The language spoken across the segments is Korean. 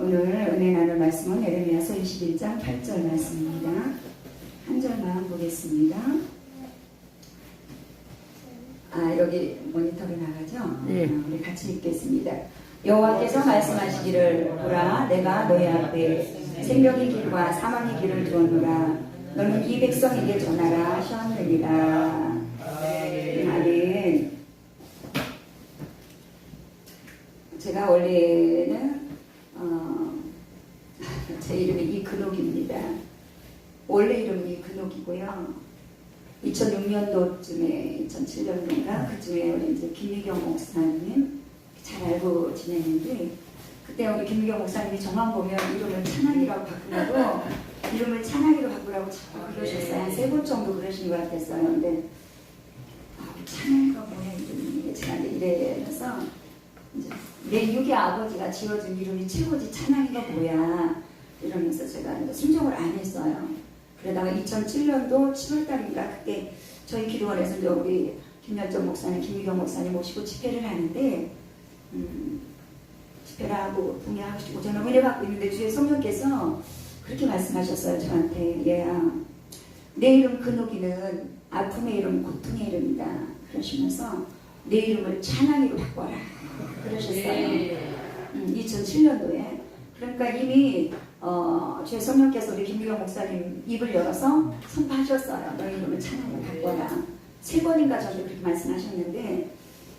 오늘 은혜 나눌 말씀은 에레미야서 21장 8절 말씀입니다. 한 절만 보겠습니다. 여기 모니터로 나가죠? 네. 우리 같이 읽겠습니다. 여호와께서 말씀하시기를 보라, 내가 너희 앞에 생명의 길과 사망의 길을 두었노라. 너는 이 백성에게 전하라 하셨느니라. 아멘. 제가 원래는 제 이름이 이근옥입니다. 원래 이름이 이근옥이고요. 2006년도쯤에 2007년도인가 그쯤에 우리 이제 김미경 목사님 잘 알고 지냈는데, 그때 우리 김미경 목사님이 저만 보면 이름을 찬양이라고 바꾸라고 이름을 찬양이로 바꾸라고 자꾸 그러셨어요. 한 3번 정도 그러신 것 같았어요. 근데 찬양이가 뭐야 이름이, 제가 이래서 이제 내 육의 아버지가 지어준 이름이 최고지 찬양이가 뭐야 이러면서 제가 이제 순종을 안 했어요. 그러다가 2007년도 7월달인가 그때 저희 기도원에서 이제 우리 김열정 목사님, 김미경 목사님 모시고 집회를 하는데 집회를 하고 봉야하시고 저는 은혜 받고 있는데 주의 성령께서 그렇게 말씀하셨어요. 저한테. 얘야, 내 이름 근옥이는 아픔의 이름, 고통의 이름이다 그러시면서 내 이름을 찬양이로 바꿔라 그러셨어요. 2007년도에. 그러니까 이미 주의 성령께서 우리 김미경 목사님 입을 열어서 선포하셨어요. 너희 이름을 찬양으로 바꿔라. 3번인가 저한테 그렇게 말씀하셨는데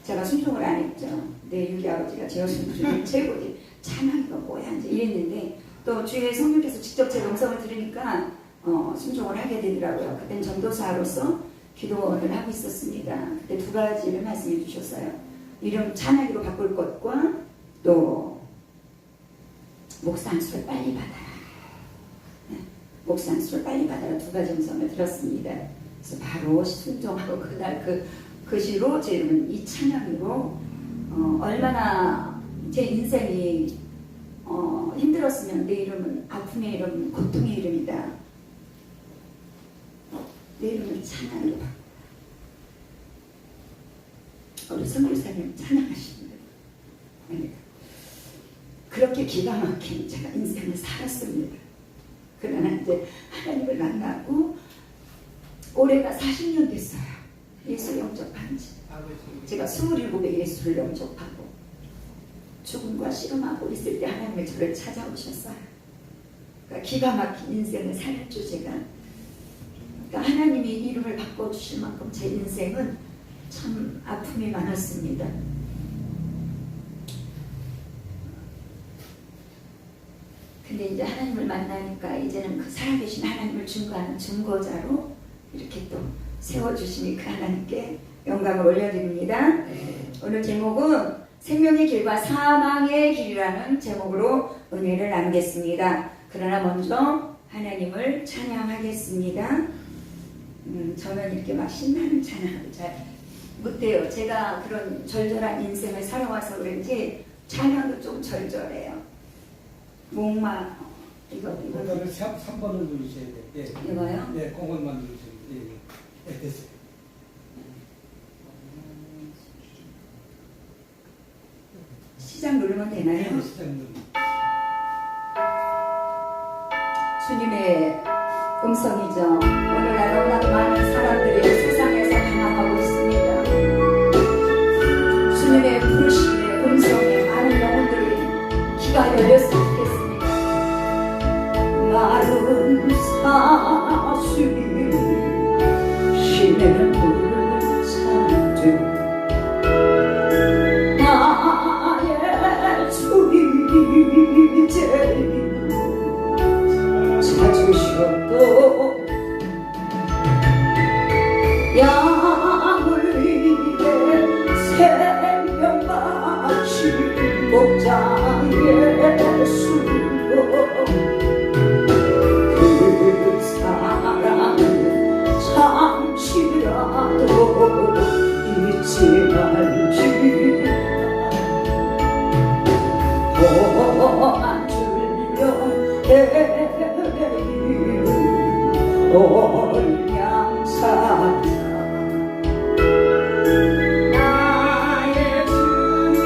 제가 순종을 안 했죠. 내 유기 아버지가 지어준 이름이 최고지 찬양이가 뭐야 이제 이랬는데, 또 주의 성령께서 직접 제 음성을 들으니까 순종을 하게 되더라고요. 그땐 전도사로서 기도원을 하고 있었습니다. 그때 2가지를 말씀해 주셨어요. 이름 찬양이로 바꿀 것과 또 목사 안수를 빨리 받아라. 목사 안수를 빨리 받아라. 2가지 음성을 들었습니다. 그래서 바로 순종하고 그날 그 시로 제 이름은 이찬양이로 얼마나 제 인생이 힘들었으면 내 이름은 아픔의 이름, 고통의 이름이다. 내 이름은 찬양이로 바꿔. 우리 선교사님 찬양하십니다. 그렇게 기가 막힌 제가 인생을 살았습니다. 그러나 이제 하나님을 만나고 올해가 40년 됐어요. 예수 영접한 지. 제가 27에 예수를 영접하고 죽음과 씨름하고 있을 때 하나님이 저를 찾아오셨어요. 그러니까 기가 막힌 인생을 살았죠 제가. 그러니까 하나님이 이름을 바꿔주실 만큼 제 인생은 참 아픔이 많았습니다. 근데 이제 하나님을 만나니까 이제는 그 살아계신 하나님을 증거하는 증거자로 이렇게 또 세워주시니 그 하나님께 영광을 올려드립니다. 오늘 제목은 생명의 길과 사망의 길이라는 제목으로 은혜를 나누겠습니다. 그러나 먼저 하나님을 찬양하겠습니다. 저는 이렇게 막 신나는 찬양을 잘 못해요. 제가 그런 절절한 인생을 살아와서 그런지 찬양도 좀 절절해요. 목마 이거를 3번을 누르셔야 돼요. 예. 이거요? 네, 그것만 누르셔야 돼요. 예, 네, 됐어요. 시작 누르면 되나요? 네, 시작 누르. 주님의 음성이죠. 오늘날 너무나도 많은 사람들이 세상에서 당황하고 있습니다. 주님의 부르심의 음성에 많은 영혼들이 귀가 열렸으면 좋겠습니다. 마른 사슴이 신의 물을 찾듯 나의 주님 이제 찾으셔도 양을 위해 생명같이 목장에 숨고 그 사랑을 잠시라도 잊지 말지. 안 줄려 올양사 나의 주님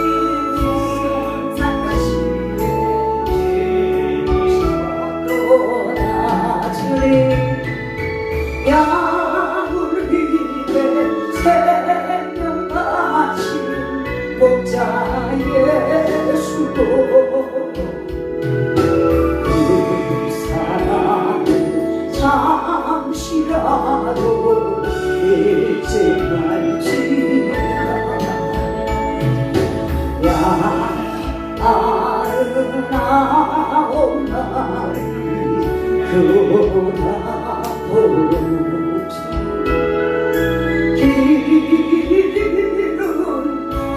길은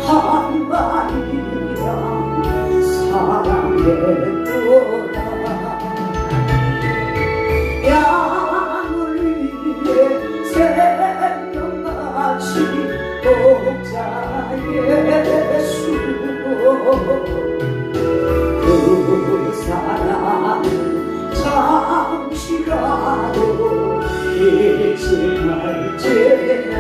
한마디야 사랑했도다 양을 위해 생명같이 목자 예수 그 사랑을 잠시라도 잊지 말지라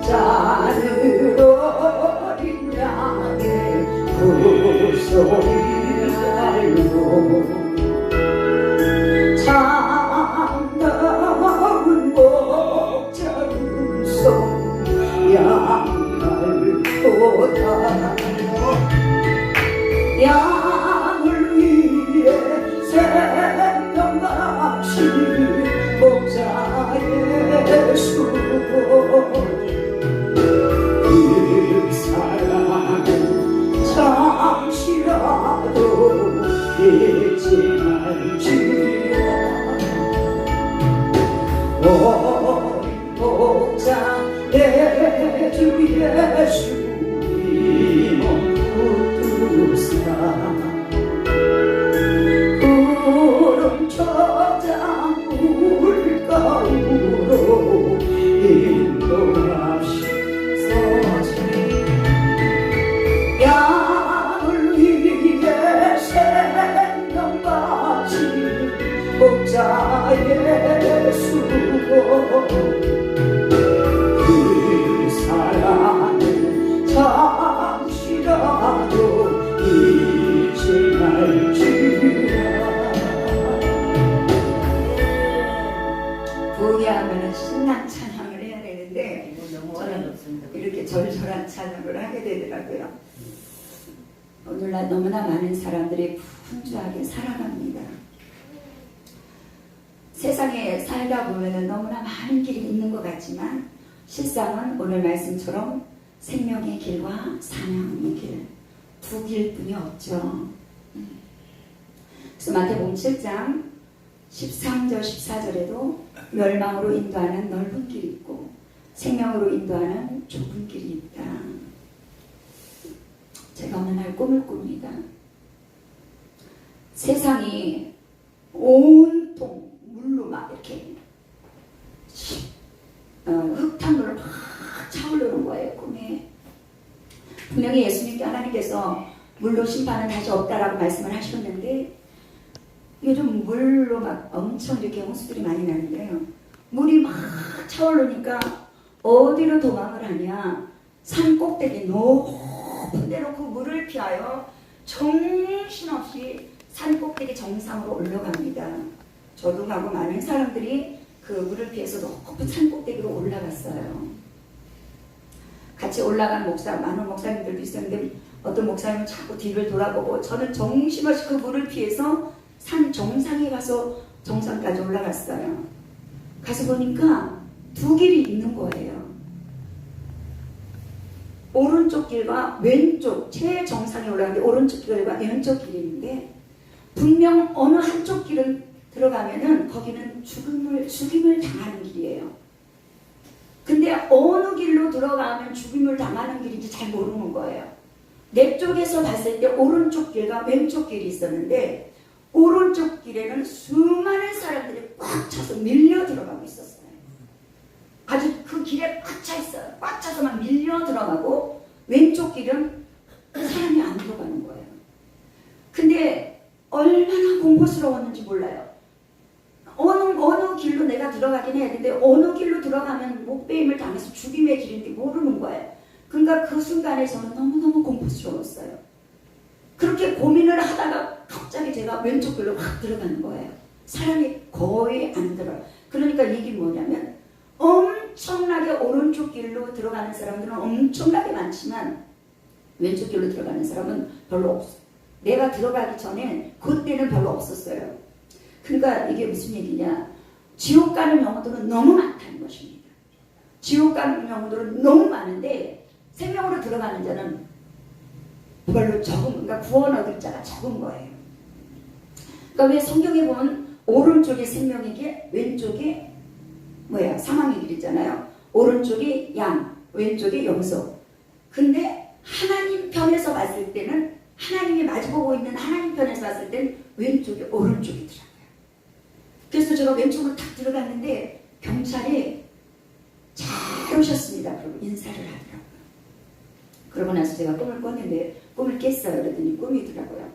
목자는 어린 양의 그 소리라요 참다운 목자 음성 양날보다 양을 위해 생명같이 목자 예수 그 사랑은 잠시라도 잊지 말지라 어린 목자 내 주 예수 이 몸 붙드사 구름 저장 물가으로 인도하시소서 양을 위해 생명같이 목자 예수 그 사랑을 잠시라도 잊지 말지라 부흥하면 신난 찬양을 해야 되는데 너무 어렵습니다. 이렇게 절절한 찬양을 하게 되더라고요. 오늘날 너무나 많은 사람들이 풍주하게 살아갑니다. 세상에 살다 보면 너무나 많은 길이 있는 것 같지만 실상은 오늘 말씀처럼 생명의 길과 사명의 길, 두 길뿐이 없죠. 그래서 마태복음 7장 13절 14절에도 멸망으로 인도하는 넓은 길이 있고 생명으로 인도하는 좁은 길이 있다. 제가 어느 날 꿈을 꿉니다. 세상이 온통 물로 막 이렇게 흙탕물을 막 차오르는 거예요. 꿈에. 분명히 예수님께 하나님께서 물로 심판은 다시 없다라고 말씀을 하셨는데 요즘 물로 막 엄청 이렇게 홍수들이 많이 나는데요. 물이 막 차오르니까 어디로 도망을 하냐. 산 꼭대기 높은 데로 그 물을 피하여 정신없이 산 꼭대기 정상으로 올라갑니다. 저도 가고 많은 사람들이 그 물을 피해서 높은 산 꼭대기로 올라갔어요. 같이 올라간 많은 목사님들도 있었는데 어떤 목사님은 자꾸 뒤를 돌아보고 저는 정신없이 그 물을 피해서 산 정상에 가서 정상까지 올라갔어요. 가서 보니까 두 길이 있는 거예요. 오른쪽 길과 왼쪽, 최정상에 올라가는데 오른쪽 길과 왼쪽 길이 있는데 분명 어느 한쪽 길은 들어가면은 거기는 죽임을 당하는 길이에요. 근데 어느 길로 들어가면 죽임을 당하는 길인지 잘 모르는 거예요. 내 쪽에서 봤을 때 오른쪽 길과 왼쪽 길이 있었는데 오른쪽 길에는 수많은 사람들이 꽉 차서 밀려 들어가고 있었어요. 아주 그 길에 꽉 차 있어요. 꽉 차서 막 밀려 들어가고 왼쪽 길은 사람이 안 들어가는 거예요. 근데 얼마나 공포스러웠는지 몰라요. 어느 길로 내가 들어가긴 해야 되는데 어느 길로 들어가면 목배임을 당해서 죽임의 길인지 모르는 거예요. 그러니까 그 순간에 저는 너무너무 공포스러웠어요. 그렇게 고민을 하다가 갑자기 제가 왼쪽 길로 확 들어가는 거예요. 사람이 거의 안 들어요. 그러니까 이게 뭐냐면 엄청나게 오른쪽 길로 들어가는 사람들은 엄청나게 많지만 왼쪽 길로 들어가는 사람은 별로 없어요. 내가 들어가기 전에 그때는 별로 없었어요. 그러니까 이게 무슨 얘기냐. 지옥 가는 영혼들은 너무 많다는 것입니다. 지옥 가는 영혼들은 너무 많은데 생명으로 들어가는 자는 별로 적은, 그러니까 구원 얻을 자가 적은 거예요. 그러니까 왜 성경에 보면 오른쪽이 생명이게 왼쪽이 뭐야? 사망의 길이잖아요. 오른쪽이 양, 왼쪽이 염소. 근데 하나님 편에서 봤을 때는 하나님이 마주보고 있는 하나님 편에서 봤을 때는 왼쪽이 오른쪽이더라고요. 그래서 제가 왼쪽으로 탁 들어갔는데 경찰이 잘 오셨습니다. 그러고 인사를 하더라고요. 그러고 나서 제가 꿈을 꿨는데 꿈을 깼어요. 그랬더니 꿈이더라고요.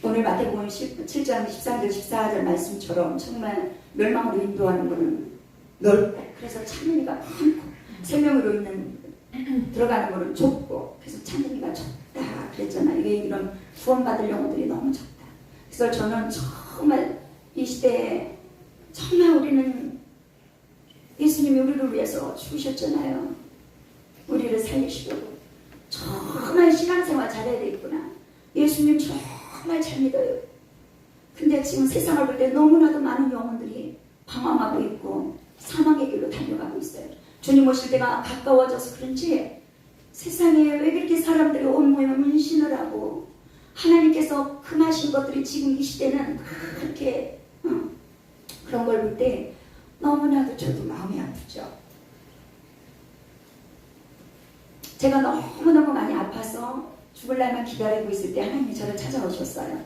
오늘 마태복음 7장 13절 14절 말씀처럼 정말 멸망으로 인도하는 것은 넓고 그래서 찬미가 많고 생명으로 있는 들어가는 것은 좁고 그래서 찬미가 적다 그랬잖아요. 이게 이런 구원받을 영혼들이 너무 적다. 그래서 저는 정말 이 시대에 정말 우리는 예수님이 우리를 위해서 죽으셨잖아요. 우리를 살리시려고. 정말 신앙생활 잘해야 되겠구나. 예수님 정말 잘 믿어요. 근데 지금 세상을 볼 때 너무나도 많은 영혼들이 방황하고 있고 사망의 길로 달려가고 있어요. 주님 오실 때가 가까워져서 그런지 세상에 왜 그렇게 사람들이 온몸에 문신을 하고 하나님께서 금하신 것들이 지금 이 시대는 그렇게 그런 걸 볼 때 너무나도 저도 마음이 아프죠. 제가 너무너무 많이 아파서 죽을 날만 기다리고 있을 때 하나님이 저를 찾아오셨어요.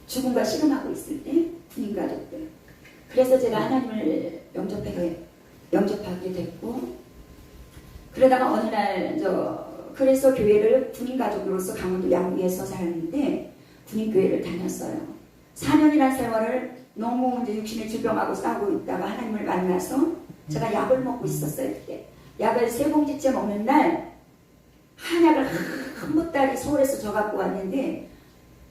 죽음과 씨름하고 있을 때 군인 가족들. 그래서 제가 하나님을 영접하게 됐고 그러다가 어느 날 그래서 교회를 군인 가족으로서 강원도 양구에서 살았는데 군인 교회를 다녔어요. 4년이라는 세월을 너무 이제 육신의 질병하고 싸우고 있다가 하나님을 만나서 제가 약을 먹고 있었어요. 그때 약을 3봉지째 먹는 날 한약을 한 보따리 서울에서 저 갖고 왔는데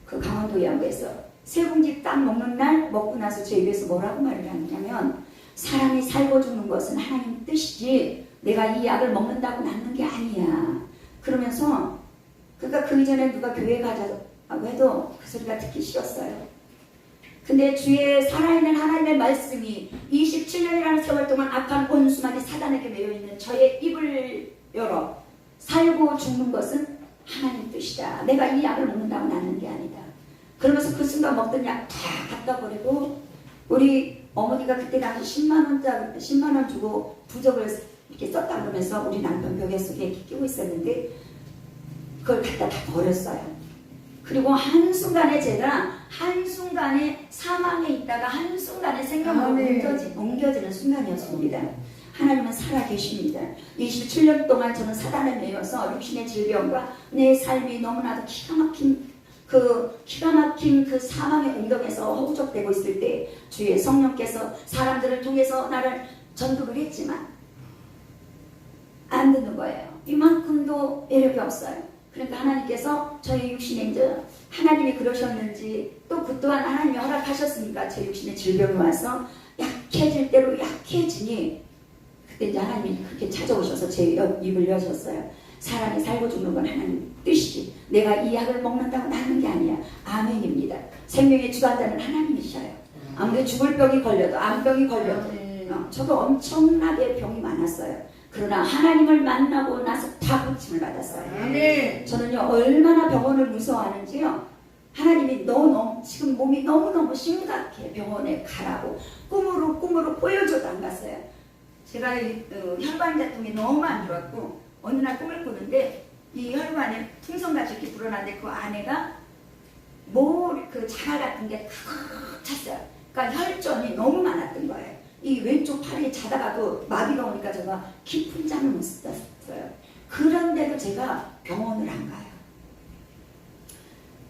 그 강원도 양구에서 3봉지 딱 먹는 날 먹고 나서 제 입에서 뭐라고 말을 하냐면 사람이 살고 죽는 것은 하나님 뜻이지 내가 이 약을 먹는다고 낫는 게 아니야. 그러면서 그러니까 그 이전에 누가 교회 가자고 해도 그 소리가 듣기 싫었어요. 근데 주의 살아있는 하나님의 말씀이 27년이라는 세월 동안 악한 원수만이 사단에게 매여있는 저의 입을 열어 살고 죽는 것은 하나님 뜻이다. 내가 이 약을 먹는다고 낫는 게 아니다. 그러면서 그 순간 먹던 약 다 갖다 버리고 우리 어머니가 그때 당시 10만 원 주고 부적을 이렇게 썼다 그러면서 우리 남편 벽에 속에 이렇게 끼고 있었는데 그걸 갖다 다 버렸어요. 그리고 한순간에 제가 한순간에 사망에 있다가 한순간에 생명으로 옮겨지는 순간이었습니다. 하나님은 살아계십니다. 27년 동안 저는 사단에 매여서 육신의 질병과 내 삶이 너무나도 기가 막힌 그 사망의 운동에서 허우적대고 있을 때 주의 성령께서 사람들을 통해서 나를 전도를 했지만 안 듣는 거예요. 이만큼도 매력이 없어요. 그러니까 하나님께서 저희 육신에 이제 하나님이 그러셨는지 또 그 또한 하나님이 허락하셨으니까 제 육신에 질병이 와서 약해질 대로 약해지니 그때 이제 하나님이 그렇게 찾아오셔서 제 입을 여셨어요. 사람이 살고 죽는 건 하나님 뜻이지 내가 이 약을 먹는다고 낫는 게 아니야. 아멘입니다. 생명의 주관자는 하나님이셔요. 아무리 죽을 병이 걸려도 암병이 걸려도 저도 엄청나게 병이 많았어요. 그러나 하나님을 만나고 나서 다 고침을 받았어요. 아멘. 저는요 얼마나 병원을 무서워하는지요. 하나님이 지금 몸이 너무너무 심각해. 병원에 가라고 꿈으로 보여줘도 안 갔어요. 제가 혈관자통이 너무 안 좋았고 어느 날 꿈을 꾸는데 이 혈관에 풍선같이 이렇게 불어났는데 그 안에가 그 자갈 같은 게 가득 찼어요. 그러니까 혈전이 너무 많았던 거예요. 이 왼쪽 팔이 자다가도 마비가 오니까 제가 깊은 잠을 못 잤어요. 그런데도 제가 병원을 안 가요.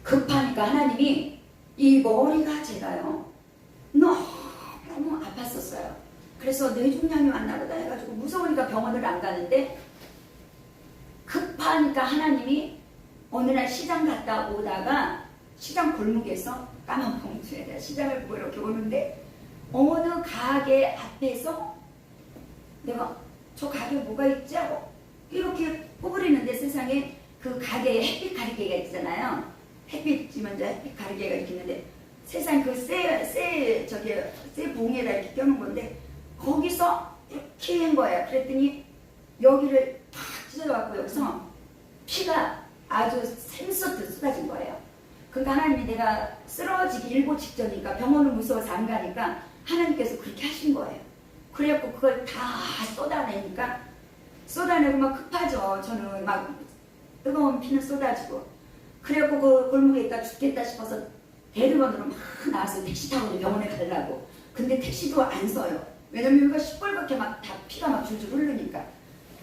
급하니까 하나님이 이 머리가 제가요 너무 아팠었어요. 그래서 뇌종양이 왔나 보다 해가지고 무서우니까 병원을 안 가는데 급하니까 하나님이 어느 날 시장 갔다 오다가 시장 골목에서 까만 봉투에다 시장을 보고 이렇게 오는데 어느 가게 앞에서 내가 저 가게에 뭐가 있지 하고 이렇게 뽑으리는데 세상에 그 가게에 햇빛 가리개가 있잖아요. 햇빛이 먼저 햇빛 가리개가 이렇게 있는데 세상 그 쇠 봉에다 이렇게 껴놓은 건데 거기서 이렇게 한 거예요. 그랬더니 여기를 탁 찢어갖고 여기서 피가 아주 샘솟듯 쏟아진 거예요. 그러니까 하나님이 내가 쓰러지기 일보 직전이니까 병원을 무서워서 안 가니까 하나님께서 그렇게 하신 거예요. 그래갖고 그걸 다 쏟아내고 막 급하죠. 저는 막 뜨거운 피는 쏟아지고 그래갖고 그 골목에 있다 죽겠다 싶어서 대리번으로 막 나와서 택시 타고 병원에 가려고. 근데 택시도 안 서요. 왜냐면 여기가 시뻘겋게 막 다 피가 막 줄줄 흐르니까.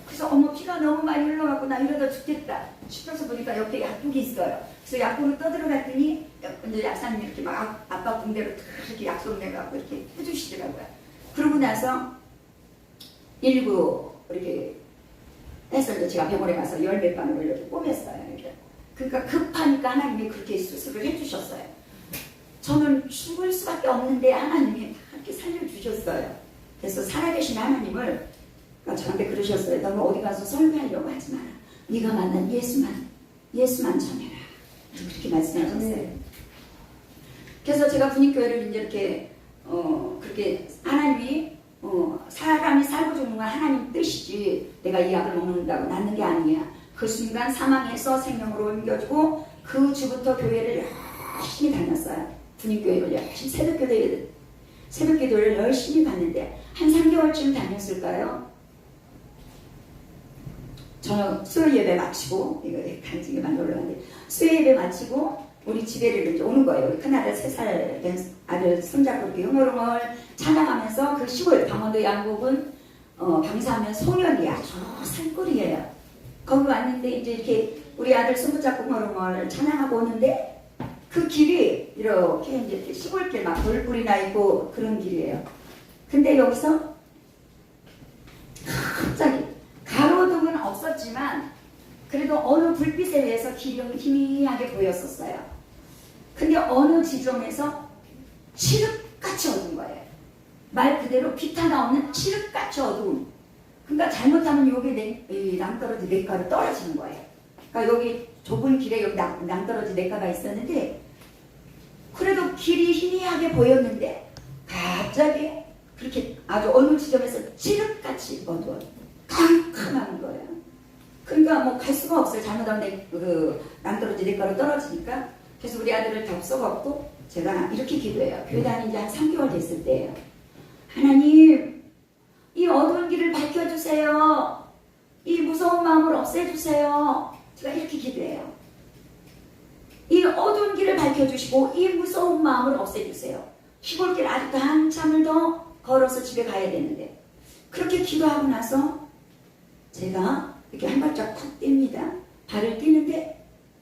그래서 어머 피가 너무 많이 흘러갖고 나 이러다 죽겠다 싶어서 보니까 옆에 약국이 있어요. 그래서 약국을 떠들어갔더니 이제 약사님이 이렇게 막 아빠 군대로 다 이렇게 약속 내갖고 이렇게 해주시더라고요. 그러고 나서 119 이렇게 해서 이제 제가 병원에 가서 10몇 방으로 이렇게 꿰맸어요. 이렇게. 그러니까 급하니까 하나님이 그렇게 수술을 해주셨어요. 저는 죽을 수밖에 없는데 하나님이 이렇게 살려주셨어요. 그래서 살아계신 하나님을 저한테 그러셨어요. 너는 어디 가서 설교하려고 하지 마라. 네가 만난 예수만 전해라. 그렇게 말씀하셨어요. 그래서 제가 분익교회를 이제 이렇게 그렇게 하나님이 사람이 살고 죽는 건 하나님 뜻이지 내가 이 약을 먹는다고 낫는 게 아니야. 그 순간 사망에서 생명으로 옮겨지고 그 주부터 교회를 열심히 다녔어요. 분익교회를 열심히 새벽기도를 열심히 갔는데 한 3개월쯤 다녔을까요? 저는 수요 예배 마치고 이거 간증이 많이 올라갔는데 수요 예배 마치고 우리 집에를 이제 오는 거예요. 우리 큰아들 3살 된 아들 손잡고 이렇게 흥얼흥얼 찬양하면서 그 시골 강원도 양곡은 방사하면 송년이야. 아주 산골이에요. 거기 왔는데 이제 이렇게 우리 아들 손붙잡고 흥얼흥얼 찬양하고 오는데 그 길이 이렇게 이제 시골길 막 돌뿌리 나 있고 그런 길이에요. 근데 여기서 갑자기 가로등은 없었지만 그래도 어느 불빛에 의해서 길이 희미하게 보였었어요. 근데 어느 지점에서 칠흑같이 어두운 거예요. 말 그대로 빛 하나 없는 칠흑같이 어두움. 그러니까 잘못하면 여기 낭떠러지 냇가로 떨어지는 거예요. 그러니까 여기 좁은 길에 여기 낭떠러지 냇가가 있었는데 그래도 길이 희미하게 보였는데 갑자기 그렇게 아주 어느 지점에서 칠흑같이 어두워 캄캄한 거예요. 그러니까 뭐 갈 수가 없어요. 잘못하면 그 낭떠러지 냇가로 떨어지니까. 그래서 우리 아들을 덥석없고 제가 이렇게 기도해요. 교회 다닌 지 한 3개월 됐을 때예요. 하나님 이 어두운 길을 밝혀주세요. 이 무서운 마음을 없애주세요. 제가 이렇게 기도해요. 이 어두운 길을 밝혀주시고 이 무서운 마음을 없애주세요. 시골길 아직도 한참을 더 걸어서 집에 가야 되는데 그렇게 기도하고 나서 제가 이렇게 한 발짝 툭 뗍니다. 발을 띄는데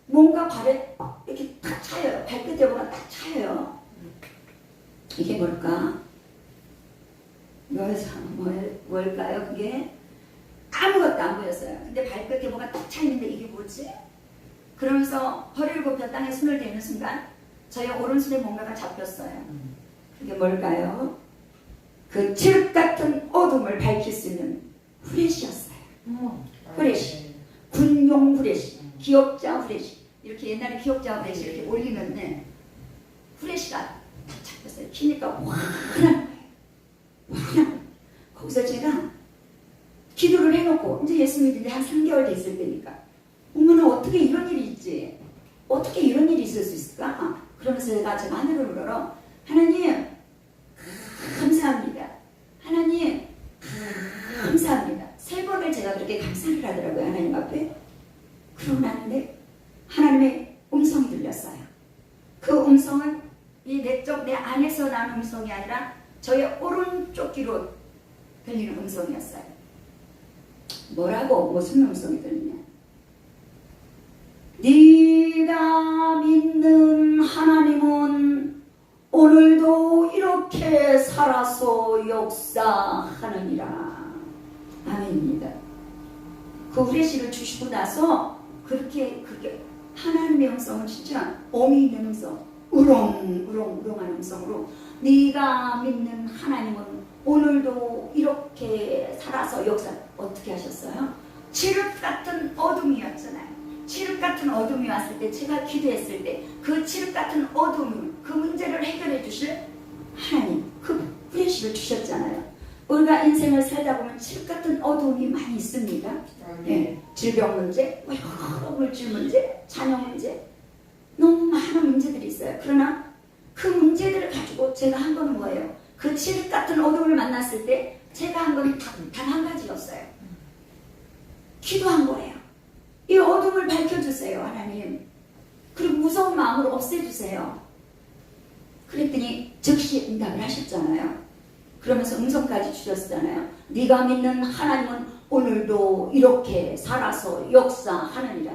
뭔가 발에 이렇게 탁 차요. 발끝에 뭐가 딱 차요. 이게 뭘까? 뭘까요? 그게 아무것도 안 보였어요. 근데 발끝에 뭐가 딱 차있는데 이게 뭐지? 그러면서 허리를 굽혀 땅에 손을 대는 순간 저희 오른손에 뭔가가 잡혔어요. 그게 뭘까요? 그 칠흑 같은 어둠을 밝힐 수 있는 후레쉬였어요. 후레쉬. 군용 후레쉬. 기억자 후레쉬. 이렇게 옛날에 기억자 후레쉬 이렇게 올리면 후레쉬가 딱 잡혔어요. 키니까 환한 거예요. 거기서 제가 기도를 해놓고 이제 예수 믿은 지 한 3개월 됐을 때니까 어머나 어떻게 이런 일이 있지? 어떻게 이런 일이 있을 수 있을까? 그러면서 제가 하늘을 울어 하나님 감사합니다. 하나님 감사합니다. 3번을 제가 그렇게 감사를 하더라고요. 하나님 앞에. 그러고 나는데 하나님의 음성이 들렸어요. 그 음성은 이 내적 내 안에서 나는 음성이 아니라 저의 오른쪽 귀로 들리는 음성이었어요. 뭐라고? 무슨 음성이 들리냐? 네가 믿는 하나님은 오늘도 이렇게 살아서 역사하느니라. 아멘입니다. 그 후레쉬를 주시고 나서 그렇게 하나님의 음성은 진짜 어미 있는 음성, 우렁우렁한 음성으로 네가 믿는 하나님은 오늘도 이렇게 살아서 역사 어떻게 하셨어요? 칠흑 같은 어둠이었잖아요. 칠흑 같은 어둠이 왔을 때 제가 기도했을 때 그 칠흑 같은 어둠 그 문제를 해결해 주실 하나님 그 후레쉬를 주셨잖아요. 우리가 인생을 살다 보면 칠흑 같은 어둠이 많이 있습니다. 네, 질병 문제, 여러 물질 문제, 자녀 문제 너무 많은 문제들이 있어요. 그러나 그 문제들을 가지고 제가 한 거는 뭐예요? 그 칠흑 같은 어둠을 만났을 때 제가 한 건 단 한 가지였어요. 기도한 거예요. 이 어둠을 밝혀주세요, 하나님. 그리고 무서운 마음으로 없애주세요. 그랬더니 즉시 응답을 하셨잖아요. 그러면서 음성까지 주셨잖아요. 네가 믿는 하나님은 오늘도 이렇게 살아서 역사하느니라.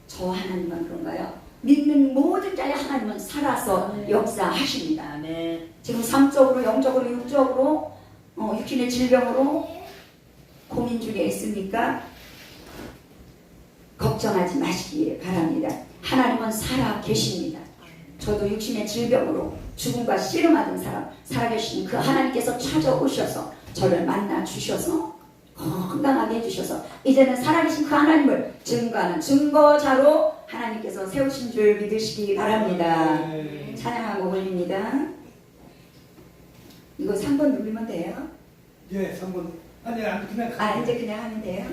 저 하나님은 그런가요? 믿는 모든 자의 하나님은 살아서 역사하십니다. 네. 지금 삼적으로, 영적으로, 육적으로, 육신의 질병으로 고민 중에 있습니까? 걱정하지 마시기 바랍니다. 하나님은 살아 계십니다. 저도 육신의 질병으로 죽음과 씨름하던 사람, 살아계신 그 하나님께서 찾아오셔서 저를 만나 주셔서 건강하게 해주셔서 이제는 살아계신 그 하나님을 증거하는 증거자로 하나님께서 세우신 줄 믿으시기 바랍니다. 찬양한 곡 올립니다. 이거 3번 누르면 돼요? 예, 3번. 아니, 그냥. 이제 그냥 하면 돼요?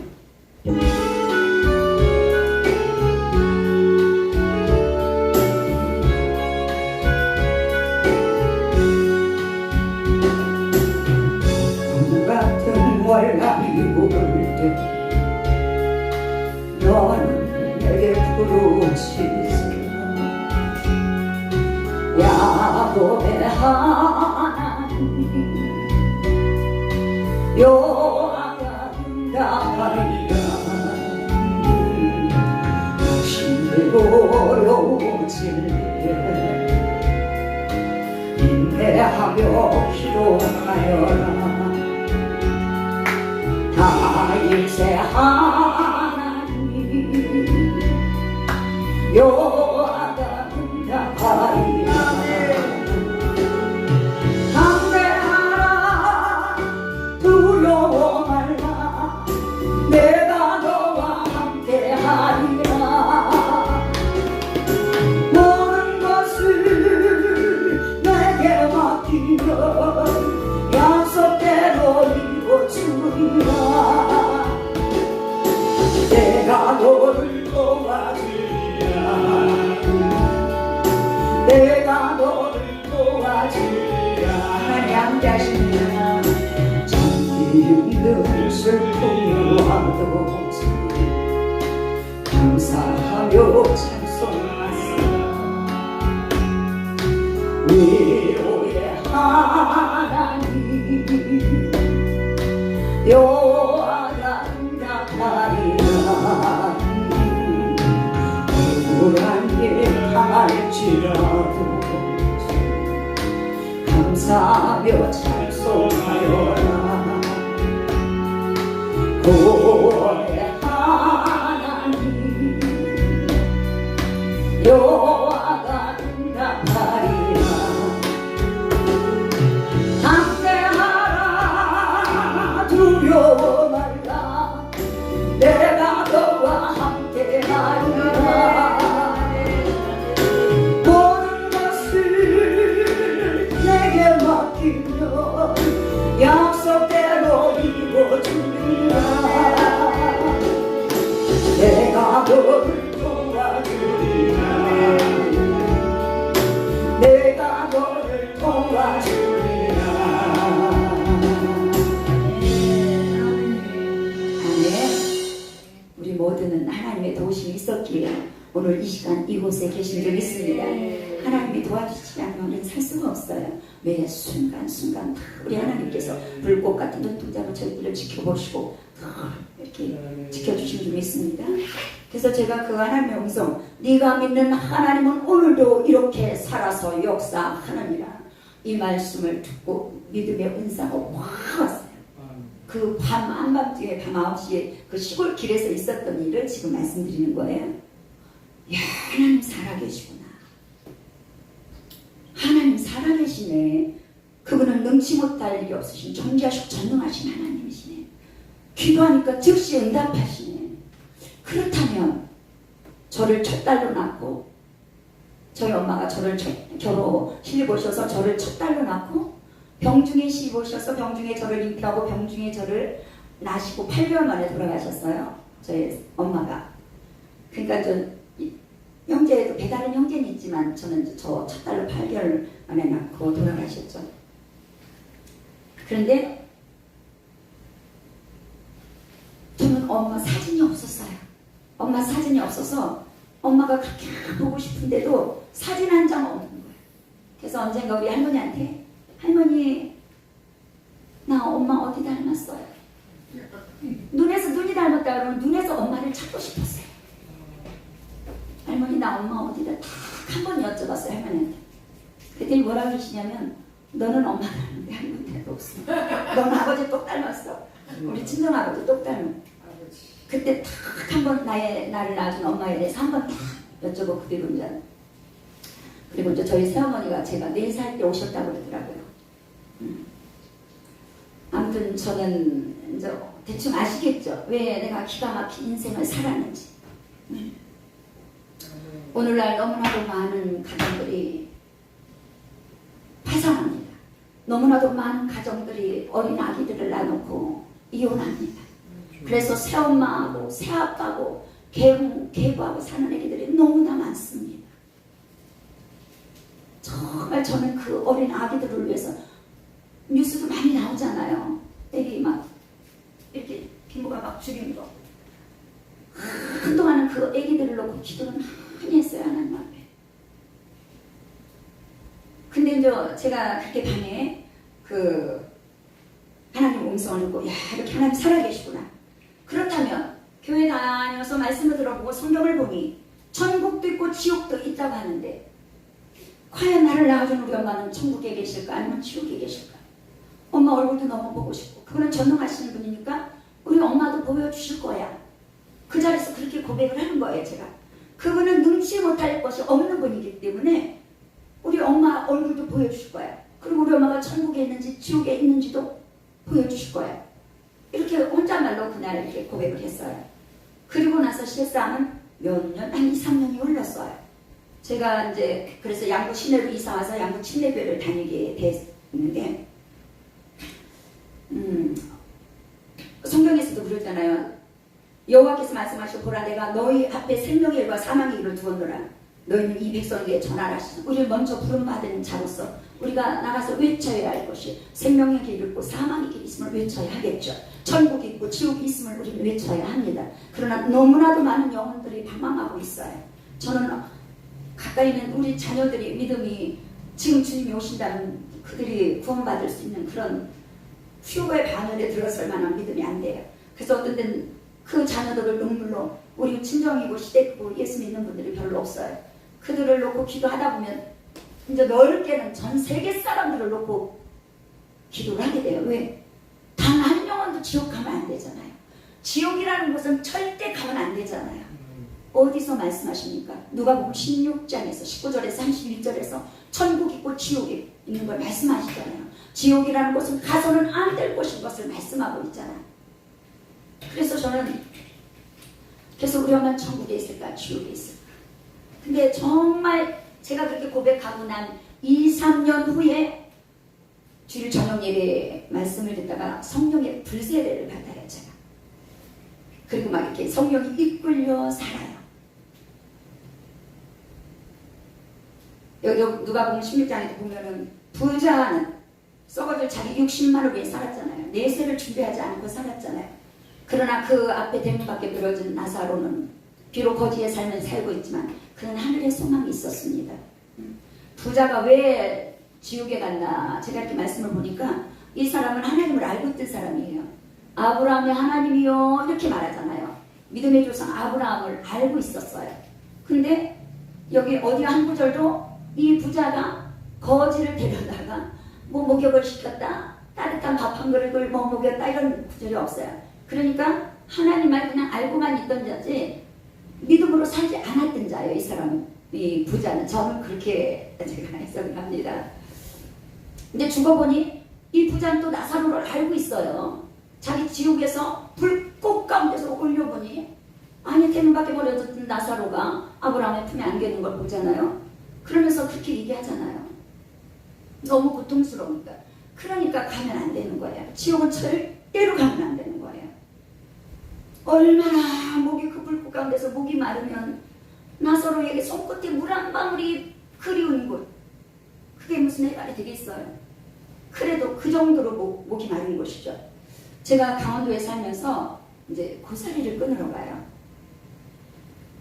같은 월남이 올때 너는 내게 부르짖으라. 야곱의 하나님 여호와가 응답하리라. 힘들고요질 인내하며 기도하여라. 다윗의 하나님 여호와가 응답하리라. 담대하라 두려워 말라. 내가 너와 함께하리라. 모든 것을 내게 맡기면 약속대로 이루어주리라. 내가 너를 도와주리라. 내가 너를 도와주리라. 하나님 함께 하십니다. 잠기 힘든 슬픔이와도 감사하며 찬송하시라. 위로의 하나님 여호와가 응답하리라. 억울한 일 당할지라도 감사하며 찬송하여라. 구원의 하나님 여호와가 응답하리라. 담대하라 두려워 말라. 내가 너와 함께하리라. 모든 것을 내게 맡기면 약속대로 이루어주리라. 내가 너를 도와주리라. 내가 너를 도와주리라. 아멘. 우리 모두는 하나님의 도우심이 있었기에 오늘 이 시간 이곳에 계신 줄 믿습니다. 하나님이 도와주시지 않으면 우리는 살 수가 없어요. 매 순간순간 다 우리 하나님께서 불꽃 같은 눈동자로 저희들을 지켜보시고 이렇게 지켜주신 줄 믿습니다. 그래서 제가 그 하나님의 음성, 네가 믿는 하나님은 오늘도 이렇게 살아서 역사하느니라, 이 말씀을 듣고 믿음의 은사가 확 왔어요. 그 밤 한밤중에 밤 9시에 그 시골 길에서 있었던 일을 지금 말씀드리는 거예요. 야, 하나님 살아계시구나. 하나님 살아계시네. 그분은 능치 못할 일이 없으신 존귀하시고 전능하신 하나님이시네. 기도하니까 즉시 응답하시네. 그렇다면 저를 첫 딸로 낳고, 저희 엄마가 저를 결혼 시집 오셔서 저를 첫 딸로 낳고, 병중에 시집 오셔서 병중에 저를 잉태하고 병중에 저를 낳으시고 8개월 만에 돌아가셨어요. 저희 엄마가. 그러니까 형제도 배다른 형제는 있지만 저는 이제 저 첫 달로 8개월 만에 낳고 돌아가셨죠. 그런데 저는 엄마 사진이 없었어요. 엄마 사진이 없어서 엄마가 그렇게 보고 싶은데도 사진 한 장 없는 거예요. 그래서 언젠가 우리 할머니한테 할머니 나 엄마 어디 닮았어요? 눈에서 눈이 닮았다 그러면 눈에서 엄마를 찾고 싶었어요. 할머니 나 엄마 어디다 딱 한 번 여쭤봤어요 할머니한테. 그랬더니 뭐라고 하시냐면 너는 엄마 닮은데 할머니한테 없어. 너는 아버지 똑 닮았어. 우리 친정아버지 똑 닮은. 그때 딱 한 번 나를 낳아준 엄마에 대해서 한 번 딱 여쭤보고 그리고 이제 저희 새어머니가 제가 4살 때 오셨다고 그러더라고요. 아무튼 저는 이제 대충 아시겠죠? 왜 내가 기가 막힌 인생을 살았는지. 오늘날 너무나도 많은 가정들이 파산합니다. 너무나도 많은 가정들이 어린 아기들을 낳아놓고 이혼합니다. 그래서 새엄마하고 새아빠하고 계부하고 사는 애기들이 너무나 많습니다. 정말 저는 그 어린 아기들을 위해서 뉴스도 많이 나오잖아요. 애기 막 이렇게 피부가 막 죽인 거. 한동안은 그 애기들을 놓고 기도를 많이 했어요 하나님 앞에. 근데 이제 제가 그렇게 밤에 그 하나님 음성을 듣고 야 이렇게 하나님 살아계시구나. 그렇다면 교회 다녀서 말씀을 들어보고 성경을 보니 천국도 있고 지옥도 있다고 하는데 과연 나를 낳아준 우리 엄마는 천국에 계실까 아니면 지옥에 계실까? 엄마 얼굴도 너무 보고 싶고 그거는 전능하시는 분이니까 우리 엄마도 보여주실 거야. 그 자리에서 그렇게 고백을 하는 거예요 제가. 그분은 능치 못할 것이 없는 분이기 때문에 우리 엄마 얼굴도 보여주실 거야. 그리고 우리 엄마가 천국에 있는지 지옥에 있는지도 보여주실 거야. 이렇게 혼자말로 그날 이렇게 고백을 했어요. 그리고 나서 실상은 몇 년, 한 2, 3년이 흘렀어요. 제가 이제 그래서 양구 시내로 이사와서 양구 침례교회를 다니게 됐는데 성경에서도 그러잖아요. 여호와께서 말씀하시고 보라 내가 너희 앞에 생명의 일과 사망의 길을 두었노라. 너희는 이 백성에게 전하라 하시니 우리를 먼저 부름받은 자로서 우리가 나가서 외쳐야 할 것이 생명의 길이 있고 사망의 길이 있음을 외쳐야 하겠죠. 천국이 있고 지옥이 있음을 우리는 외쳐야 합니다. 그러나 너무나도 많은 영혼들이 방황하고 있어요. 저는 가까이 있는 우리 자녀들이 믿음이 지금 주님이 오신다면 그들이 구원받을 수 있는 그런 휴거의 바늘에 들어설 만한 믿음이 안 돼요. 그래서 어떤 때는 그 자녀들을 눈물로 우리 친정이고 시댁이고 예수 믿는 분들이 별로 없어요. 그들을 놓고 기도하다 보면 이제 넓게는 전 세계 사람들을 놓고 기도를 하게 돼요. 왜? 단 한 영혼도 지옥 가면 안 되잖아요. 지옥이라는 곳은 절대 가면 안 되잖아요. 어디서 말씀하십니까? 누가복음 16장에서 19절에서 31절에서 천국 있고 지옥이 있는 걸 말씀하시잖아요. 지옥이라는 곳은 가서는 안 될 곳인 것을 말씀하고 있잖아요. 그래서 저는 그래서 우리 엄마는 천국에 있을까 지옥에 있을까. 근데 정말 제가 그렇게 고백하고 난 2, 3년 후에 주일 저녁 예배 말씀을 듣다가 성령의 불세례를 받아요 제가. 그리고 막 이렇게 성령이 이끌려 살아요. 여기 누가복음 16장에도 보면은 부자는 썩어질 자기 60만을 위해 살았잖아요. 내세를 준비하지 않고 살았잖아요. 그러나 그 앞에 대문 밖에 늘어진 나사로는 비록 거지의 삶을 살고 있지만 그는 하늘의 소망이 있었습니다. 부자가 왜 지옥에 갔나 제가 이렇게 말씀을 보니까 이 사람은 하나님을 알고 있던 사람이에요. 아브라함의 하나님이요 이렇게 말하잖아요. 믿음의 조상 아브라함을 알고 있었어요. 근데 여기 어디 한 구절도 이 부자가 거지를 데려다가 뭐 목욕을 시켰다 따뜻한 밥 한 그릇을 뭐 먹였다 이런 구절이 없어요. 그러니까 하나님을 그냥 알고만 있던 자지 믿음으로 살지 않았던 자예요. 이 사람은, 이 부자는. 저는 그렇게 제가 해석을 합니다. 근데 죽어보니 이 부자는 또 나사로를 알고 있어요. 자기 지옥에서 불꽃 가운데서 올려보니 아니 대문 밖에 버려졌던 나사로가 아브라함의 품에 안겨 있는 걸 보잖아요. 그러면서 그렇게 얘기하잖아요. 너무 고통스러우니까. 그러니까 가면 안 되는 거예요. 지옥은 절대로 가면 안 되는 거예요. 얼마나 목이 그 불꽃 가운데서 목이 마르면 나사로에게 손끝에 물 한 방울이 그리운 곳, 그게 무슨 해발이 되겠어요? 그래도 그 정도로 목이 마른 곳이죠. 제가 강원도에 살면서 이제 고사리를 끊으러 가요.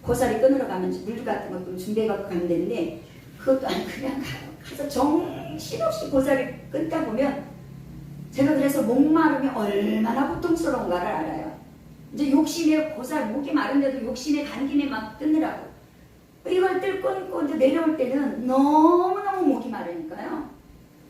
고사리 끊으러 가면 물 같은 것도 준비해갖고 가면 되는데 그것도 아니 그냥 가요. 가서 정신없이 고사리 끊다 보면 제가 그래서 목마름이 얼마나 고통스러운가를 알아요. 이제 욕심에 고사리 목이 마른데도 욕심에 간 김에 막 끊느라고 이걸 끊고 이제 내려올 때는 너무너무 목이 마르니까요.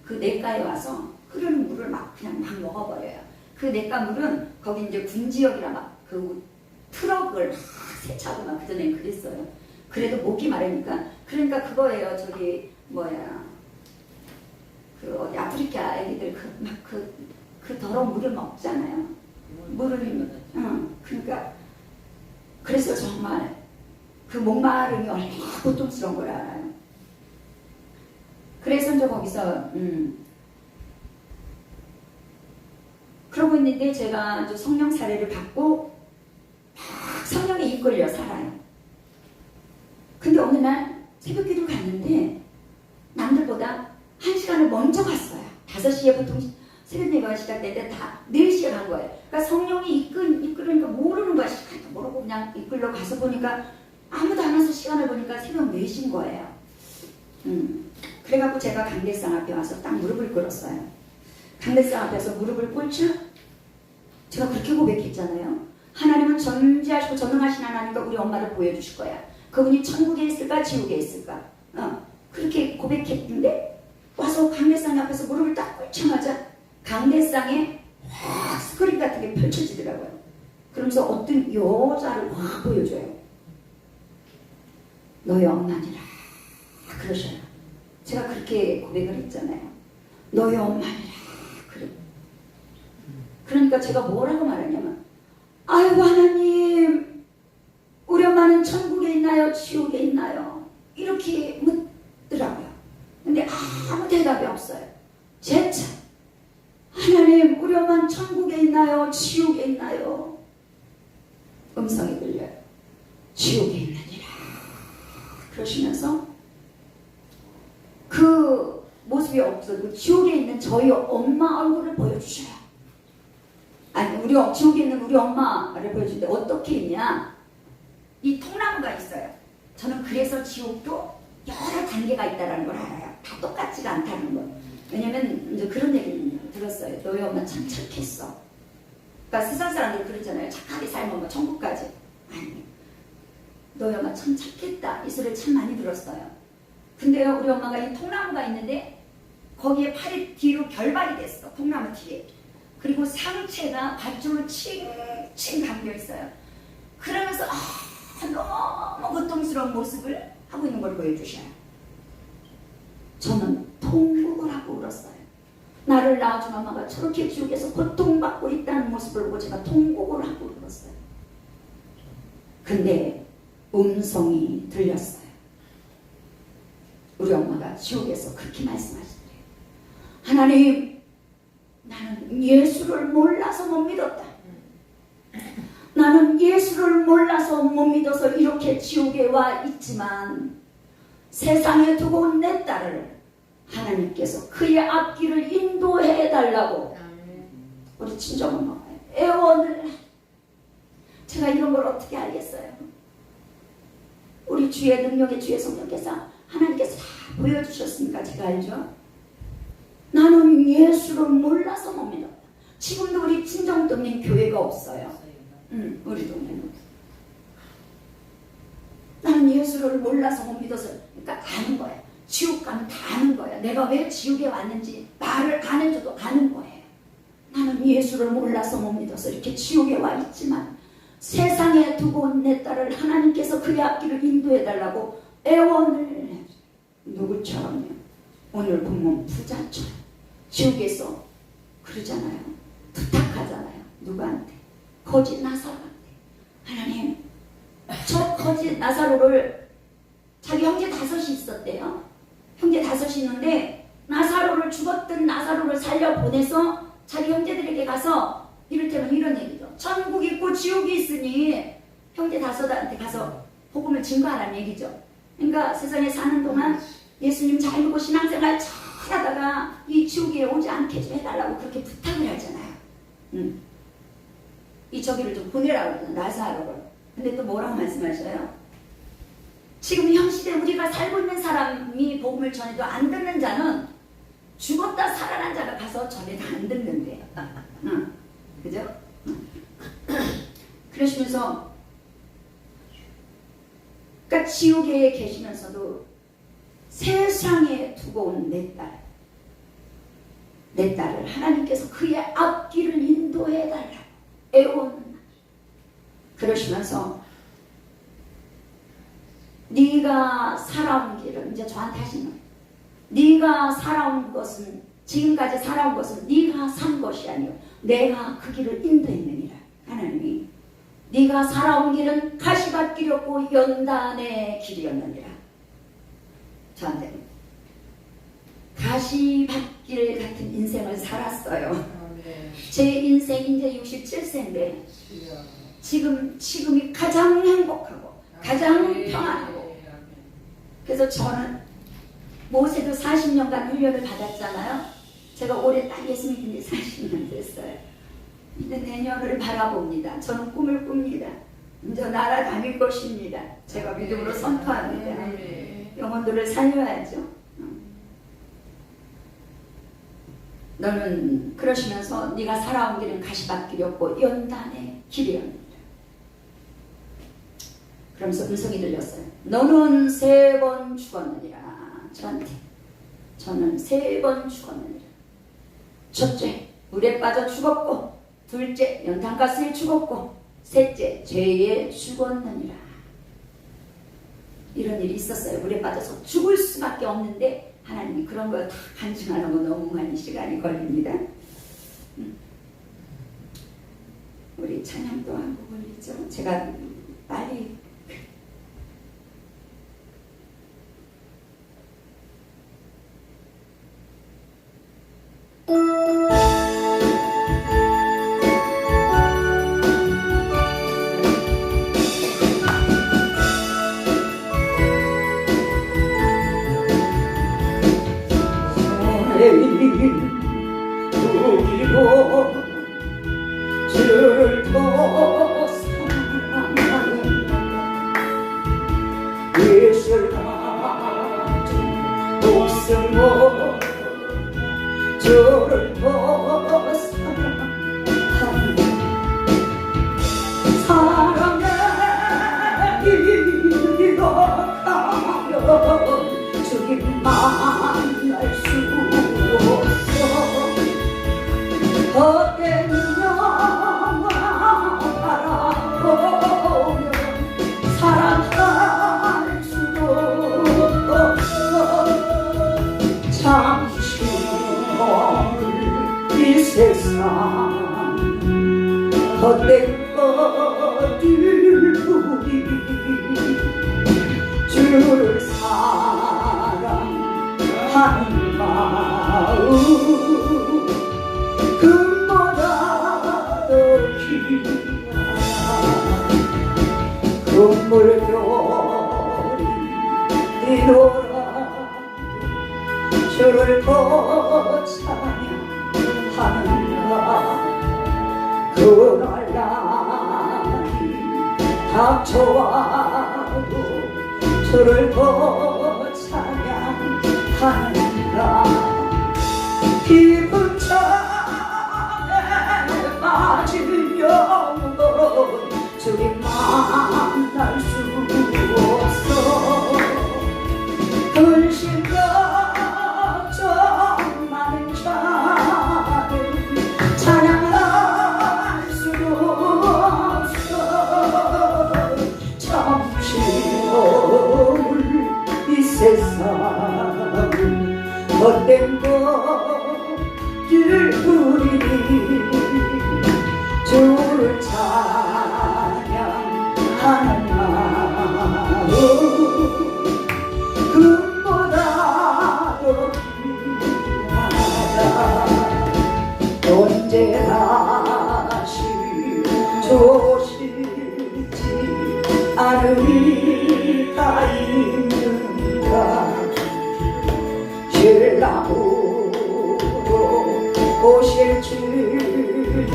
그 냇가에 와서 흐르는 물을 막 그냥 막 먹어버려요. 그 냇가 물은 거기 이제 군지역이라 막 그 트럭을 막 세차하고 막 그전엔 그랬어요. 그래도 목이 마르니까 그러니까 그거예요. 저기 뭐야 그 어디 아프리카 애기들 그 더러운 물을 먹잖아요. 물을 그러니까 그래서 정말 그 목마름이 얼마나 고통스러운 걸 알아요. 그래서 이제 거기서 그러고 있는데 제가 이제 성령 사례를 받고 막 성령에 이끌려 살아요. 근데 어느 날 새벽기도 갔는데 남들보다 1시간을 먼저 갔어요. 5시에 보통 새벽 예배가 시작되는데 다 4시에 간 거예요. 그러니까 성령이 이끌으니까 모르는 거야. 시간도 모르고 그냥 이끌러 가서 보니까 아무도 안 와서 시간을 보니까 새벽 4시인 거예요. 그래갖고 제가 강대상 앞에 와서 딱 무릎을 꿇었어요. 강대상 앞에서 무릎을 꿇자 제가 그렇게 고백했잖아요. 하나님은 전지하시고 전능하신 하나님과 우리 엄마를 보여주실 거야. 그분이 천국에 있을까 지옥에 있을까 그렇게 고백했는데 와서 강대상 앞에서 무릎을 딱 꿇자마자 강대상에 확 스크린 같은 게 펼쳐지더라고요. 그러면서 어떤 여자를 확 보여줘요. 너의 엄마니라 그러셔요. 제가 그렇게 고백을 했잖아요. 너의 엄마니라 그래. 그러니까 제가 뭐라고 말하냐면 아이고 하나님 우리 엄마는 천국에 있나요 지옥에 있나요 이렇게 묻더라고요. 근데 아무 대답이 없어요. 재차 하나님 우리 엄마는 천국에 있나요 지옥에 있나요 음성이 들려요. 지옥에 있느니라 그러시면서 그 모습이 없어도 지옥에 있는 저희 엄마 얼굴을 보여주셔요. 아니 지옥에 있는 우리 엄마를 보여주는데 어떻게 있냐 이 통나무가 있어요. 저는 그래서 지옥도 여러 단계가 있다는 걸 알아요. 다 똑같지가 않다는 거. 왜냐면 이제 그런 얘기를 들었어요. 너희 엄마 참 착했어. 그러니까 세상 사람들 그러잖아요. 착하게 살면 뭐 천국까지. 아니 너희 엄마 참 착했다. 이 소리를 참 많이 들었어요. 근데요 우리 엄마가 이 통나무가 있는데 거기에 팔이 뒤로 결발이 됐어. 통나무 뒤에. 그리고 상체가 밧줄로 칭칭 감겨 있어요. 그러면서 너무 고통스러운 모습을 하고 있는 걸 보여주셔요. 저는 통곡을 하고 울었어요. 나를 낳아준 엄마가 저렇게 지옥에서 고통받고 있다는 모습을 보고 제가 통곡을 하고 울었어요. 근데 음성이 들렸어요. 우리 엄마가 지옥에서 그렇게 말씀하시더래요. 하나님 나는 예수를 몰라서 못 믿었다. 나는 예수를 몰라서 못 믿어서 이렇게 지옥에 와 있지만 세상에 두고 온 내 딸을 하나님께서 그의 앞길을 인도해 달라고 우리 친정엄마가 애원을 제가 이런 걸 어떻게 알겠어요. 우리 주의 능력의 주의 성령께서 하나님께서 다 보여주셨으니까 제가 알죠. 나는 예수를 몰라서 못 믿었다. 지금도 우리 친정 동네 교회가 없어요. 우리 동네는. 나는 예수를 몰라서 못 믿어서 그러니까 아는 거야. 지옥 가면 다 아는 거야. 내가 왜 지옥에 왔는지 나를 아는 줄도 아는 거예요. 나는 예수를 몰라서 못 믿어서 이렇게 지옥에 와 있지만 세상에 두고 온 내 딸을 하나님께서 그의 앞길을 인도해달라고 애원을 해요. 누구처럼요? 오늘 보면 부자처럼 지옥에서 그러잖아요. 부탁하잖아요. 누구한테? 거지 나사로한테. 하나님 저 거지 나사로를 자기 형제 5이 있었대요. 형제 5이 있는데 나사로를 죽었던 나사로를 살려보내서 자기 형제들에게 가서 이를테면 이런 얘기죠. 천국이 있고 지옥이 있으니 형제 5한테 가서 복음을 증거하라는 얘기죠. 그러니까 세상에 사는 동안 예수님 잘 믿고 신앙생활 잘하다가 이 지옥에 오지 않게 좀 해달라고 그렇게 부탁을 하잖아요. 이 저기를 좀 보내라고 그러잖아요. 나사로를. 근데 또 뭐라고 말씀하셔요? 지금 현 시대에 우리가 살고 있는 사람이 복음을 전해도 안 듣는 자는 죽었다 살아난 자가 가서 전해도 안 듣는데요. 그죠? 그러시면서 그러니까 지옥에 계시면서도 세상에 두고 온 내 딸을 하나님께서 그의 앞길을 인도해달라고 애원하시고 그러시면서 네가 살아온 길은 이제 저한테 하시는 거예요. 네가 살아온 것은 지금까지 살아온 것은 네가 산 것이 아니요 내가 그 길을 인도했느니라. 하나님이 네가 살아온 길은 가시밭길이 없고 연단의 길이었느니라. 저한테 가시밭길 같은 인생을 살았어요. 제 인생 이제 67세인데 지금이 가장 행복하고 가장 평안하고 그래서 저는 모세도 40년간 훈련을 받았잖아요. 제가 올해 딱 예수님 믿은 지 40년 됐어요. 이제 내년을 바라봅니다. 저는 꿈을 꿉니다. 이제 날아다닐 것입니다. 제가 믿음으로 선포합니다. 영혼들을 살려야죠. 너는 그러시면서 네가 살아온 길은 가시밭길이 없고 연단의 길이었느니라. 그러면서 음성이 들렸어요. 너는 3번 죽었느니라. 저한테 저는 3번 죽었느니라. 첫째 물에 빠져 죽었고, 둘째 연탄가스에 죽었고, 셋째 죄에 죽었느니라. 이런 일이 있었어요. 물에 빠져서 죽을 수밖에 없는데 하나님이 그런 걸 다 간증하려고 너무 많이 시간이 걸립니다. 우리 찬양도 한 곡 올리죠. 제가 빨리 누리고 주를 더 사랑하는 예술 같은 목숨으로 주를 더 사랑하는 사랑의 이르러 가면 주님 만날 수 헛된 영화 바라보면 사랑할 수도 없어. 잠시 이 세상 헛된 것들 부리 주를 사랑하는 마음 금보다 더 귀하다. 금물결이 뛰노라 주를 더 찬양하는가. 그날 날이 닥쳐와도 주를 더 찬양하는가. 깊은 잠에 빠진 영혼 주님 만날 수 없어. 근심 걱정 많은 자를 찬양할 수도 없어. 잠시 머물 이 세상은 헛된 것들 부리니 주를 찬양하는 마음 금보다 더 귀하다. 언제 다시 조시지 않으리 오실 주님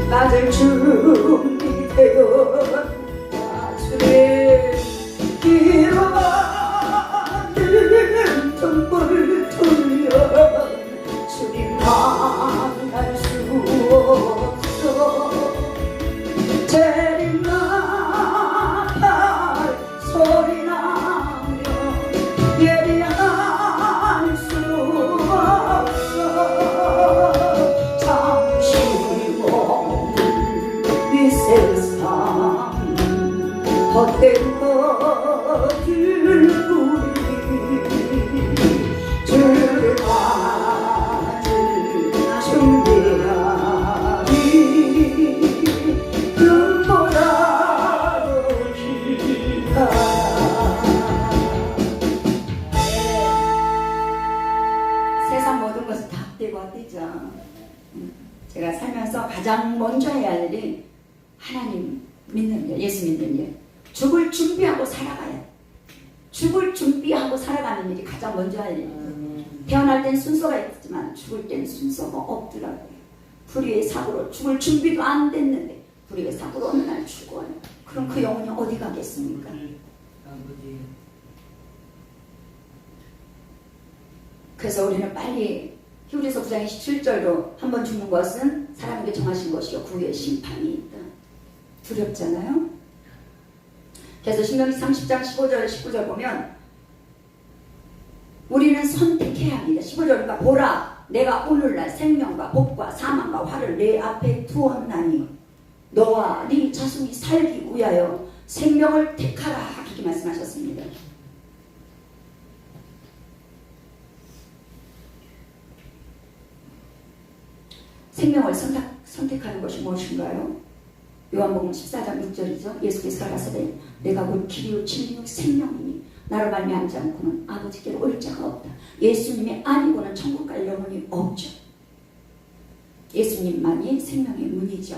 맞을 준비되어 주의 기로가는 등불 돌려 주님 만날 수 없어 재림나팔 소리나며 예비할 수 없어 잠시 머물 이 세상 헛된 것들 우리 주를 맞을 준비하리 눈보라로 기다려 세상 모든 것은 다 헛되고 헛되죠. 제가 살면서 가장 먼저 해야 할 일이 하나님 믿는 일, 예수 믿는 일. 죽을 준비하고 살아가야 돼. 죽을 준비하고 살아가는 일이 가장 먼저 할 일이에요. 태어날 땐 순서가 있지만 죽을 땐 순서가 없더라고요. 불의의 사고로 죽을 준비도 안 됐는데 불의의 사고로 어느 날 죽어요. 그럼 그 영혼이 어디 가겠습니까? 그래서 우리는 빨리 히브리서 9장 27절로 한 번 죽는 것은 사람에게 정하신 것이요 구의 심판이 있다. 두렵잖아요. 그래서 신명기 30장 15절 19절 보면 우리는 선택해야 합니다. 15절과 보라 내가 오늘날 생명과 복과 사망과 화를 내 앞에 두었나니 너와 네 자손이 살기 위하여 생명을 택하라 그렇게 말씀하셨습니다. 생명을 선택하는 것이 무엇인가요? 요한복음 14장 6절이죠. 예수께서 가라사대 내가 곧 길이요 진리요 생명이니 나로 말미암지 않고는 아버지께로 올 자가 없다. 예수님이 아니고는 천국 갈 영혼이 없죠. 예수님만이 생명의 문이죠.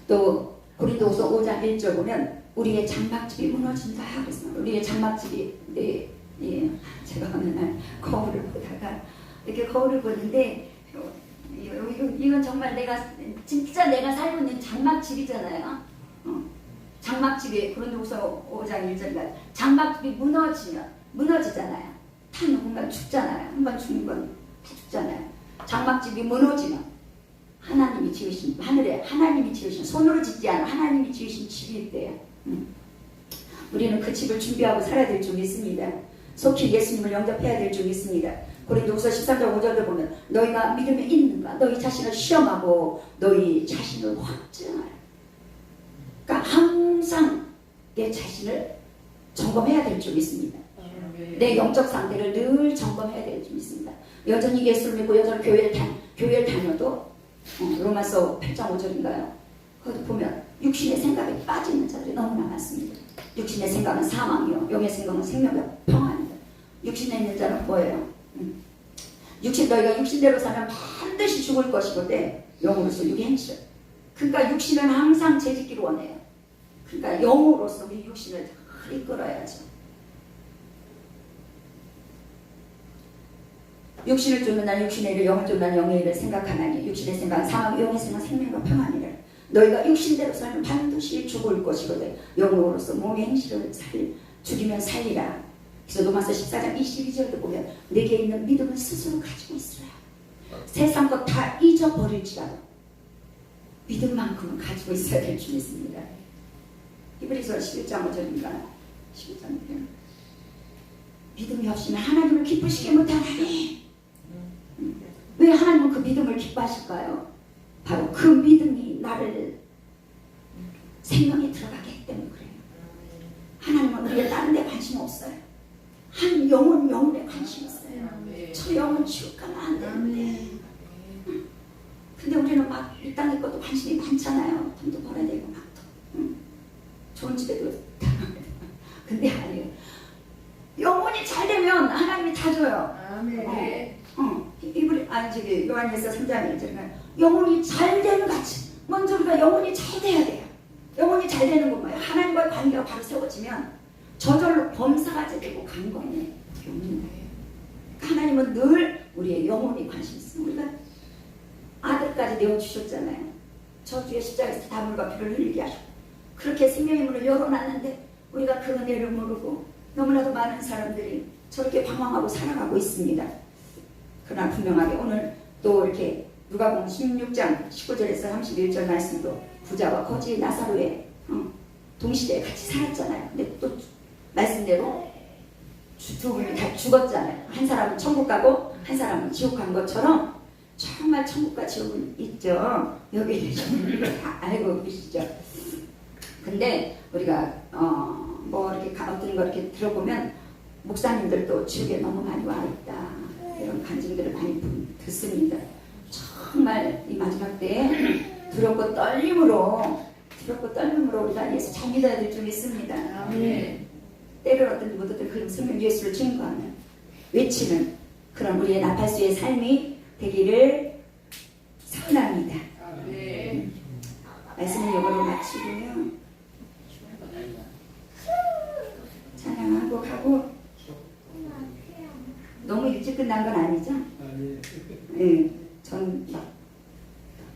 또 고린도후서 5장 1절 보면 우리의 장막집이 무너진다 그랬습니다. 우리의 장막집이 제가 어느 날 거울을 보다가 이렇게 거울을 보는데 이건 정말 진짜 내가 살고 있는 장막집이잖아요. 장막집이 고린도후서 5장 1절이가 장막집이 무너지잖아요. 다 누군가 죽잖아요. 한 번 죽는 건 다 죽잖아요. 장막집이 무너지면 하나님이 지으신 하늘에 하나님이 지으신 손으로 짓지 않은 하나님이 지으신 집이 있대요. 우리는 그 집을 준비하고 살아야 될 줄 믿습니다. 속히 예수님을 영접해야 될 줄 믿습니다. 고린도후서 13장 5절을 보면 너희가 믿음에 있는가 너희 자신을 시험하고 너희 자신을 확증하라. 그러니까 항상 내 자신을 점검해야 될 줄 믿습니다. 내 영적 상태를 늘 점검해야 될 줄 믿습니다. 여전히 예수를 믿고 여전히 교회를 다녀도 로마서 8장 5절인가요? 거기 보면 육신의 생각에 빠지는 자들이 너무나 많습니다. 육신의 생각은 사망이요 영의 생각은 생명이요 평안이다. 육신에 있는 자는 뭐예요? 너희가 육신대로 살면 반드시 죽을 것이거든 영으로서 육행실. 그러니까 육신은 항상 재짓기를 원해요. 그러니까 영으로서 우리 육신을 잘 이끌어야죠. 육신을 쫓는 날 육신의 일을 영을 쫓는 날 영의 일을 생각하나니 육신의 생각은 사망 영의 생각은 생명과 평안이라. 너희가 육신대로 살면 반드시 죽을 것이거든 영으로서 몸의 행실을 죽이면 살리라. 그래서 로마서 14장 22절도 보면 내게 있는 믿음을 스스로 가지고 있으라. 세상 것 다 잊어버릴지라도 믿음만큼은 가지고 있어야 될 줄 믿습니다. 히브리서 11장 5절인가 11장 믿음이 없이는 하나님을 기쁘시게 못하나니. 왜 하나님은 그 믿음을 기뻐하실까요? 바로 그 믿음이 나를 생명에 들어가게 했기 때문에 그래요. 하나님은 우리가 다른 데 관심 없어요. 한 영혼에 관심 있어요. 저 영혼 지옥 가면 안 되는데. 근데 우리는 막 이 땅에 것도 관심이 많잖아요. 돈도 벌어야 되고 막 좋은 집에도 근데 아니에요. 영혼이 잘 되면 하나님이 다 줘요. 요한일서 3장 1절에 영혼이 잘 되는 같이 먼저 우리가 영혼이 잘 돼야 돼요. 영혼이 잘 되는 건 뭐예요? 하나님과의 관계가 바로 세워지면 저절로 범사가 되고 강건해. 하나님은 늘 우리의 영혼이 관심 있어요. 우리가 아들까지 내어주셨잖아요. 저주의 십자가에서 다물과 피를 흘리게 하셨고 그렇게 생명의 문을 열어놨는데 우리가 그 은혜를 모르고 너무나도 많은 사람들이 저렇게 방황하고 살아가고 있습니다. 그러나 분명하게 오늘 또 이렇게 누가복음 16장 19절에서 31절 말씀도 부자와 거지 나사로의 동시대에 같이 살았잖아요. 근데 또 말씀대로 두 분이 다 죽었잖아요. 한 사람은 천국 가고 한 사람은 지옥 간 것처럼 정말 천국과 지옥은 있죠. 여기에 대해서 다 알고 계시죠. 근데 우리가 뭐 이렇게 어떤 거 이렇게 들어보면 목사님들도 지옥에 너무 많이 와 있다 이런 간증들을 많이 듣습니다. 정말 이 마지막 때에 두렵고 떨림으로 우리가 예수 잘 믿어야 될 줄 믿습니다. 때를 얻든 못 얻든 그 성령 예수를 증거하는 외치는 그런 우리의 나팔수의 삶이 되기를 선합니다. 말씀을 이거로 마치고요. 찬양하고 가고 너무 일찍 끝난 건 아니죠? 네, 전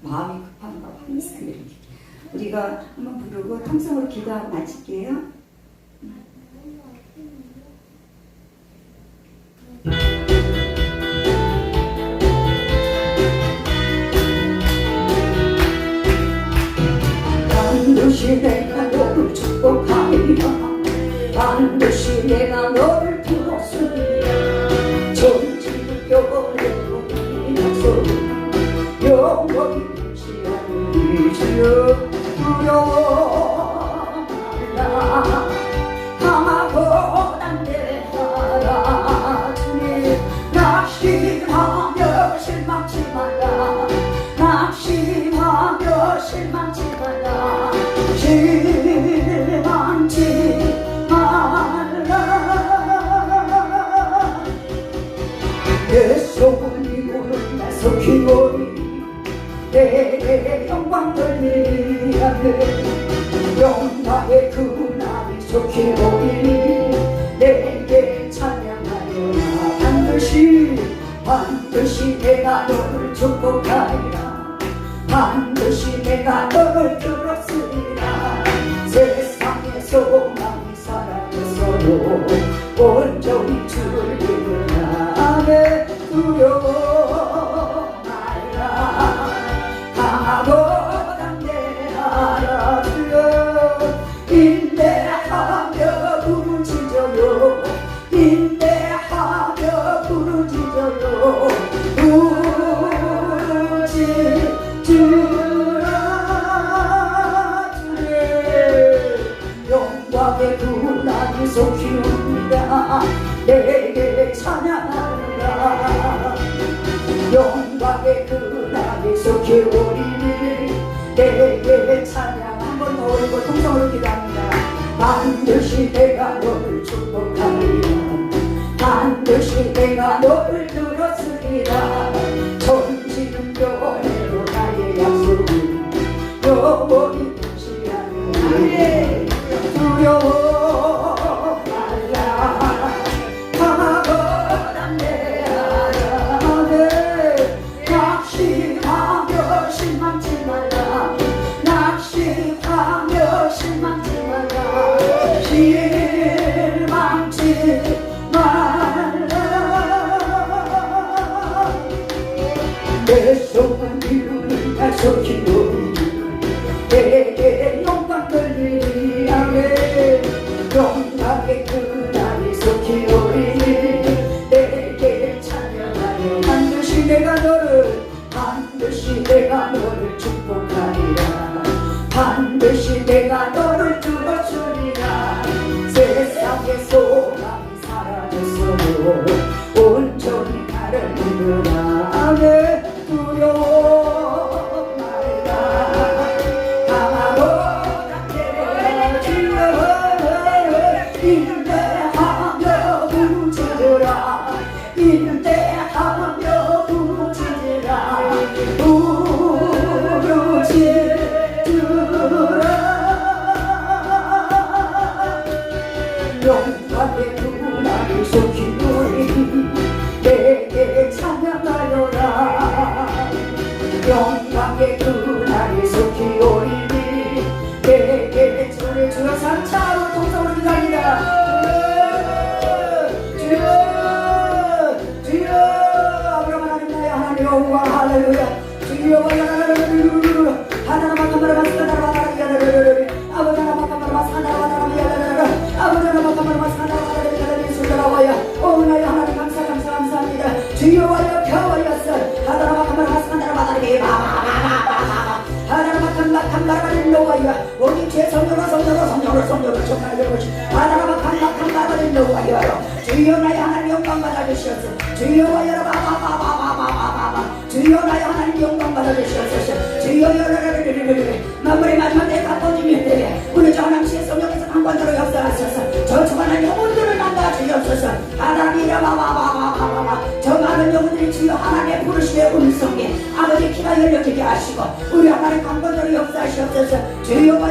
마음이 급한가 봐. 우리가 한번 부르고 통성으로 기도하고 마칠게요. 반드시 내가 너를 축복하리라. 반드시 내가 너를 들었으리라. 전지교회로 이 약속 영원히 잊지 않으리. 주여 두려워 말라. 강하고 담대하라. 주님 낙심하며 실망치 마라. 낙심하며 실망치 마라. 실망치 말라. 내 속은 이고는 나 속이오니 내 영광 돌리하네. 영광의 그날이 속이오니 내게 찬양하여라. 반드시 내가 너를 축복하리라. 반드시 내가 너를 들었으리라. 세상의 소망이 사라졌어도 온전히 주를 믿으라. 내 두려워 말라. 강하고 담대하라. 주여 인내하며 부르짖어요. 인내하며 부르짖어요. 부르짖으라. 주의 영광의 그날이 속히옵니다. 내게 찬양하라. 영광의 그날이 속히오리니 내게 찬양. 한번 더 올리고 통성으로 기도합니다. 반드시 내가 너를 축복하리라. 반드시 내가 너를 들었으리라. 전지는 교회로 나의 약속은 영원히 잊지 않으리. 두려워 말라. 강하고 담대하라. 낙심하며 실망치 말라. 낙심하며 실망치 말라. 실망치 말라. 내 속은 이루는 약속이오니 내게 영광 돌리리. 아멘. 영광의 그날이 속히오리니 내게 찬양하여. 반드시 내가 너를 축복하리라. 반드시 내가 너를 들어주리라. 세상의 소망이 사라졌어도 온전히 나를 믿으라. 아멘. 두려워 말라. 강하고 담대하라. 인내하며 부르짖으라. 인내하며 부르짖으라. 부르짖으라. 주를 주여 3차로 동성으로 기도합니다. 주여 아브라함 하나님 나의 하나님 영광 할렐루야. 주여 하나님만 카메라만 사나라만 아버지나만 카메라만 사나라만 아버지나만 카메라만 사나라만 순전하와야 오 나의 하나님 감사합니다. 주여와여 겨워였어 하나님만 카메라만 사나라만 하나님만 카메라만 노와야 우리 죄 성령으로 정말 되고시 하나님만 카메라만 노와야 주여 나의 하나님 영광 받아주시옵소서. 주여와여 주여 나의 하나님 영광 받아주시옵소서. 주여 마무리 마지막 때 갚아주면 돼. 우리 전함시의 성령에서 강권으로 역사하셔서 저 주관한 영혼들을 만나 주옵소서. 하나님이라 저 많은 영혼들이 주여 하나님의 부르심의 음성에 아버지 귀가 열려지게 하시고 우리 하나님 강권으로 역사하시옵소서. 주여와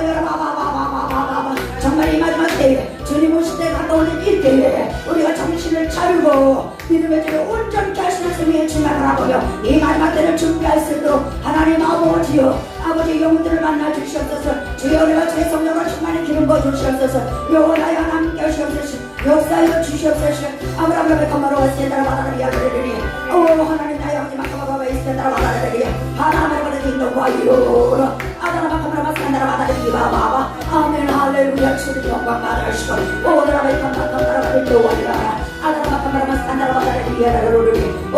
정말 이 마지막 때에 주님 오실 때 가까운 이때에 우리가 정신을 차리고 믿음의 길을 온전히 하시는 승리의 진행을 하고요. 이 마지막 때를 준비할 수 있도록 하나님 아버지여 아버지 영혼들을 만나 주시옵소서. 주여 우리가 주의 성령으로 충만히 기름 부어 주시옵소서. 여호와여 함께 하시옵소서. 역사여 주시옵소서. 아브라함의 가마로 왔을 때라 바다를 야르르리 오 하나님 나의 하지마 가마로 있을 때라 바다를 하나님의 바다를 인도하여 아다라바 카마라바 산다라 바다를 이바바바 아멘 할렐루야. 주님 영광 받으시고 오라바이 카마라바 인도하여 아다라바 카마라바 산다라 바다를 야르르리 오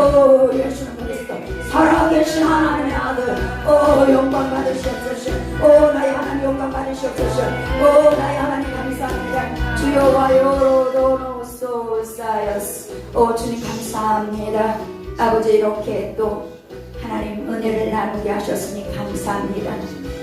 예수는 그리스도 살아계신 하나님의 아들 오 영광 받으시옵소서. 오 나의 하나님 영광 받으시옵소서. 오 나의 하나님 감사합니다. 주여와요 로노소사여스 오 주님 감사합니다. 아버지 이렇게 또 하나님 은혜를 나누게 하셨으니 감사합니다.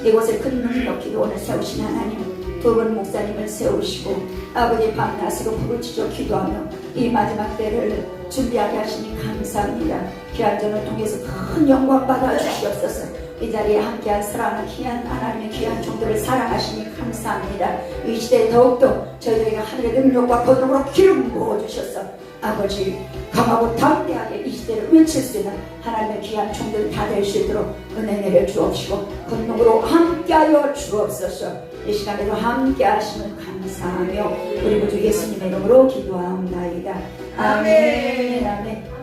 이곳에 큰 능력 기도원을 세우신 하나님 두 분 목사님을 세우시고 아버지 밤낮으로 부르짖어 기도하며 이 마지막 때를 준비하게 하시니 감사합니다. 귀한 전을 통해서 큰 영광 받아 주시옵소서. 이 자리에 함께한 사랑하는 귀한 하나님의 귀한 종들을 사랑하시니 감사합니다. 이 시대에 더욱더 저희들에게 하늘의 능력과 권능으로 기름 부어주셔서 아버지 강하고 담대하게 이 시대를 외칠 수 있는 하나님의 귀한 종들 다 될 수 있도록 은혜 내려 주옵시고 권능으로 함께하여 주옵소서. 이 시간에도 함께 하시면 감사하며 우리 구주 예수님의 이름으로 기도하옵나이다. 아멘. 아멘.